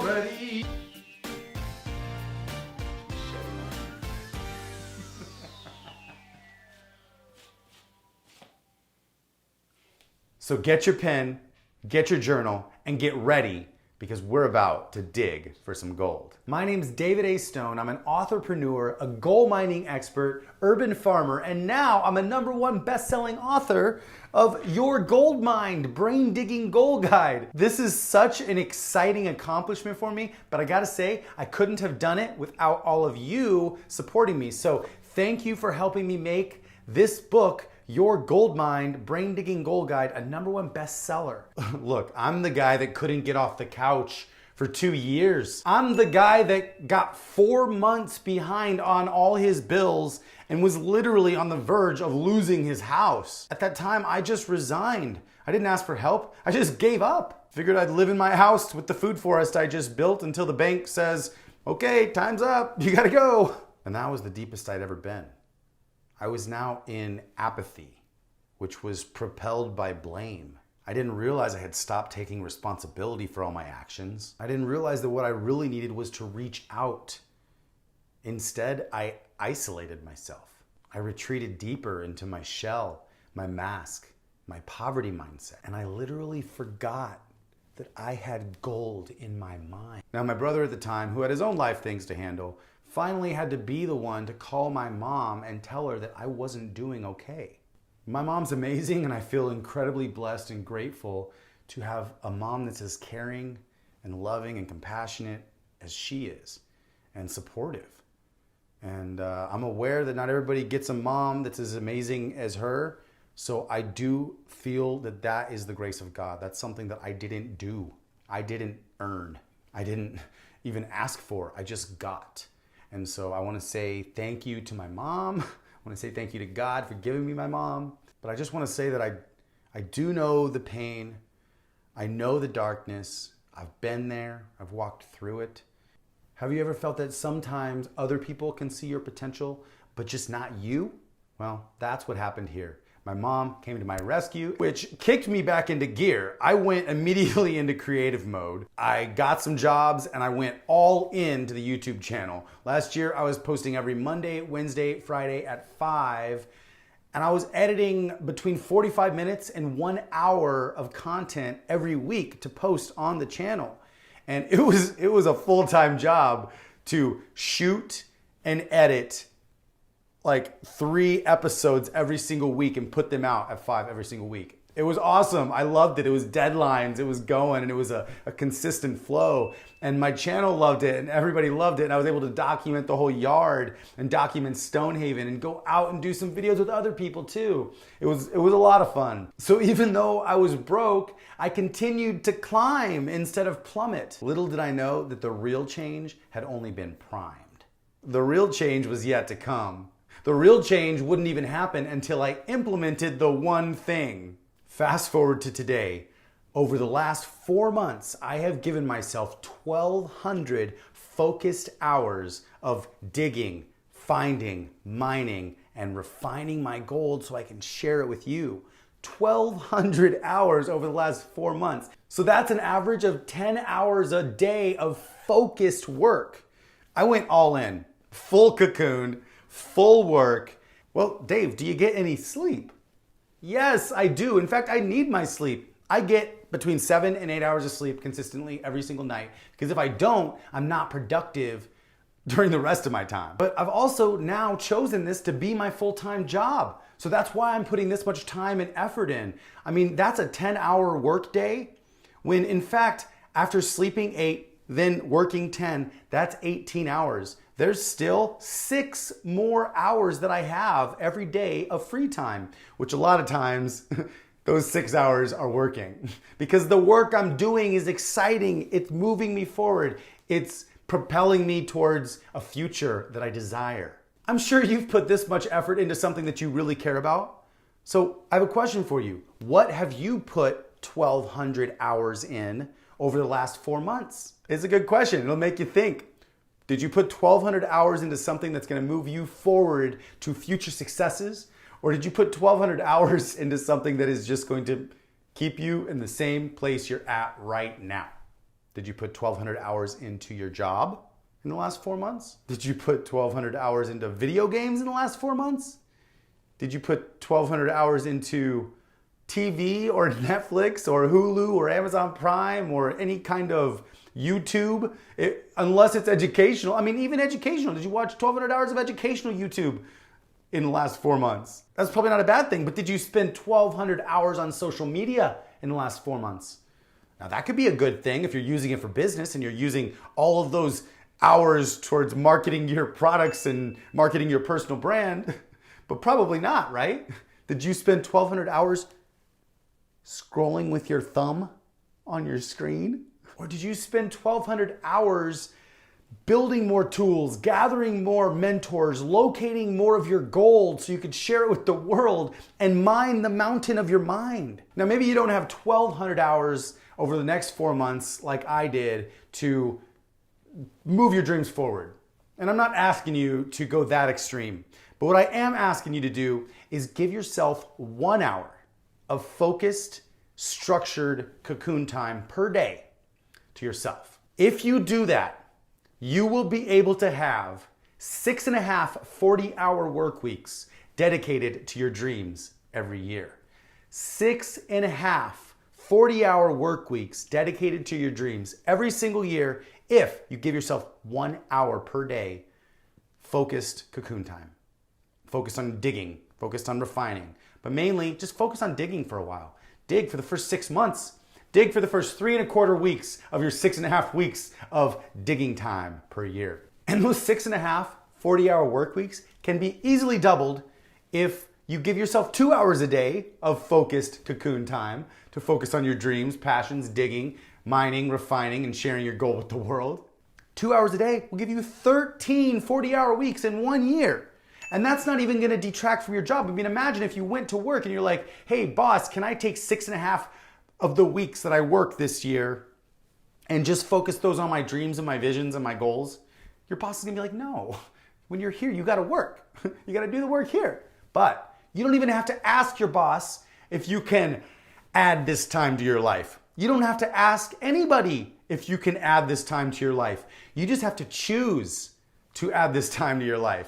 ready. So get your pen, get your journal, and get ready because we're about to dig for some gold. My name's David A. Stone. I'm an authorpreneur, a gold mining expert, urban farmer, and now I'm a #1 best-selling author of Your Gold Mined Brain Digging Gold Guide. This is such an exciting accomplishment for me, but I gotta say, I couldn't have done it without all of you supporting me. So thank you for helping me make this book, Your Gold Mined Brain Digging Gold Guide, a #1 bestseller. Look, I'm the guy that couldn't get off the couch for 2 years. I'm the guy that got 4 months behind on all his bills and was literally on the verge of losing his house. At that time, I just resigned. I didn't ask for help. I just gave up. Figured I'd live in my house with the food forest I just built until the bank says, okay, time's up, you gotta go. And that was the deepest I'd ever been. I was now in apathy, which was propelled by blame. I didn't realize I had stopped taking responsibility for all my actions. I didn't realize that what I really needed was to reach out. Instead, I isolated myself. I retreated deeper into my shell, my mask, my poverty mindset, and I literally forgot that I had gold in my mind. Now, my brother at the time, who had his own life things to handle, finally had to be the one to call my mom and tell her that I wasn't doing okay. My mom's amazing, and I feel incredibly blessed and grateful to have a mom that's as caring and loving and compassionate as she is, and supportive. And I'm aware that not everybody gets a mom that's as amazing as her, so I do feel that that is the grace of God. That's something that I didn't do. I didn't earn. I didn't even ask for. I just got. And so I want to say thank you to my mom. I want to say thank you to God for giving me my mom. But I just want to say that I do know the pain. I know the darkness. I've been there. I've walked through it. Have you ever felt that sometimes other people can see your potential, but just not you? Well, that's what happened here. My mom came to my rescue, which kicked me back into gear. I went immediately into creative mode. I got some jobs and I went all into the YouTube channel. Last year, I was posting every Monday, Wednesday, Friday at 5, and I was editing between 45 minutes and 1 hour of content every week to post on the channel. And it was a full-time job to shoot and edit like 3 episodes every single week and put them out at 5 every single week. It was awesome. I loved it. It was deadlines. It was going, and it was a consistent flow. And my channel loved it, and everybody loved it. And I was able to document the whole yard and document Stonehaven and go out and do some videos with other people too. It was a lot of fun. So even though I was broke, I continued to climb instead of plummet. Little did I know that the real change had only been primed. The real change was yet to come. The real change wouldn't even happen until I implemented the one thing. Fast forward to today. Over the last 4 months, I have given myself 1,200 focused hours of digging, finding, mining, and refining my gold so I can share it with you. 1,200 hours over the last 4 months. So that's an average of 10 hours a day of focused work. I went all in, full cocoon, full work. Well, Dave, do you get any sleep? Yes, I do. In fact, I need my sleep. I get between 7 and 8 hours of sleep consistently every single night, because if I don't, I'm not productive during the rest of my time. But I've also now chosen this to be my full-time job. So that's why I'm putting this much time and effort in. I mean, that's a 10-hour work day, when in fact, after sleeping 8, then working 10, that's 18 hours. There's still 6 more hours that I have every day of free time, which a lot of times those 6 hours are working because the work I'm doing is exciting. It's moving me forward. It's propelling me towards a future that I desire. I'm sure you've put this much effort into something that you really care about. So I have a question for you. What have you put 1,200 hours in over the last 4 months? It's a good question. It'll make you think. Did you put 1,200 hours into something that's going to move you forward to future successes? Or did you put 1,200 hours into something that is just going to keep you in the same place you're at right now? Did you put 1,200 hours into your job in the last 4 months? Did you put 1,200 hours into video games in the last 4 months? Did you put 1,200 hours into TV or Netflix or Hulu or Amazon Prime or any kind of YouTube? Unless it's educational. I mean, even educational. Did you watch 1,200 hours of educational YouTube in the last 4 months? That's probably not a bad thing, but did you spend 1,200 hours on social media in the last 4 months? Now that could be a good thing if you're using it for business and you're using all of those hours towards marketing your products and marketing your personal brand, but probably not, right? Did you spend 1,200 hours scrolling with your thumb on your screen? Or did you spend 1,200 hours building more tools, gathering more mentors, locating more of your gold so you could share it with the world and mine the mountain of your mind? Now, maybe you don't have 1,200 hours over the next 4 months like I did to move your dreams forward. And I'm not asking you to go that extreme. But what I am asking you to do is give yourself 1 hour of focused, structured cocoon time per day to yourself. If you do that, you will be able to have 6.5 40-hour work weeks dedicated to your dreams every year. 6.5 40-hour work weeks dedicated to your dreams every single year if you give yourself 1 hour per day focused cocoon time. Focused on digging, focused on refining, but mainly just focus on digging for a while. Dig for the first 6 months. Dig for the first 3.25 weeks of your 6.5 weeks of digging time per year. And those 6.5 40-hour work weeks can be easily doubled if you give yourself 2 hours a day of focused cocoon time to focus on your dreams, passions, digging, mining, refining, and sharing your goal with the world. 2 hours a day will give you 13 40-hour weeks in 1 year. And that's not even gonna detract from your job. I mean, imagine if you went to work and you're like, hey boss, can I take 6.5 of the weeks that I work this year and just focus those on my dreams and my visions and my goals? Your boss is gonna be like, no, when you're here, you gotta work. You gotta do the work here. But you don't even have to ask your boss if you can add this time to your life. You don't have to ask anybody if you can add this time to your life. You just have to choose to add this time to your life.